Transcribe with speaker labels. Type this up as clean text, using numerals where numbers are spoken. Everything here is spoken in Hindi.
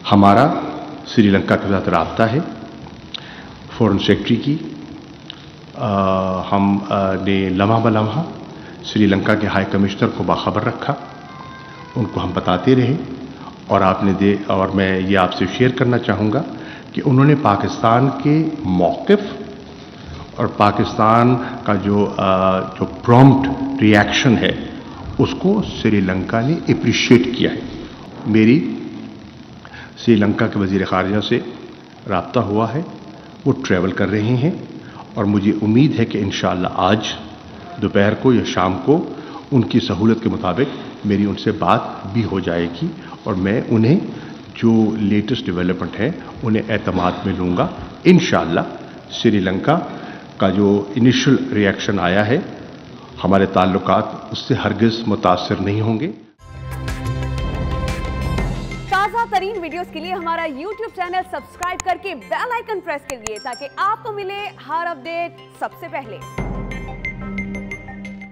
Speaker 1: हमारा श्रीलंका के साथ राब्ता है फॉरेन सेक्रेटरी की। हमने लम्हा बलम्हा श्रीलंका के हाई कमिश्नर को बाखबर रखा, उनको हम बताते रहे और मैं ये आपसे शेयर करना चाहूँगा कि उन्होंने पाकिस्तान के मौक़िफ़ और पाकिस्तान का जो प्रॉम्प्ट रिएक्शन है उसको श्रीलंका ने अप्रिशिएट किया है। मेरी श्रीलंका के वज़ीर ख़ारिजा से राब्ता हुआ है, वो ट्रैवल कर रहे हैं और मुझे उम्मीद है कि इंशाअल्लाह आज दोपहर को या शाम को उनकी सहूलत के मुताबिक मेरी उनसे बात भी हो जाएगी और मैं उन्हें जो लेटेस्ट डेवलपमेंट है उन्हें एतमाद में लूँगा। इंशाअल्लाह श्रीलंका का जो इनिशियल रिएक्शन आया है हमारे ताल्लुकात उससे हरगिज़ मुतासिर नहीं होंगे।
Speaker 2: ताज़ा तरीन वीडियोस के लिए हमारा YouTube चैनल सब्सक्राइब करके बेल आइकन प्रेस करिए ताकि आपको मिले हर अपडेट सबसे पहले।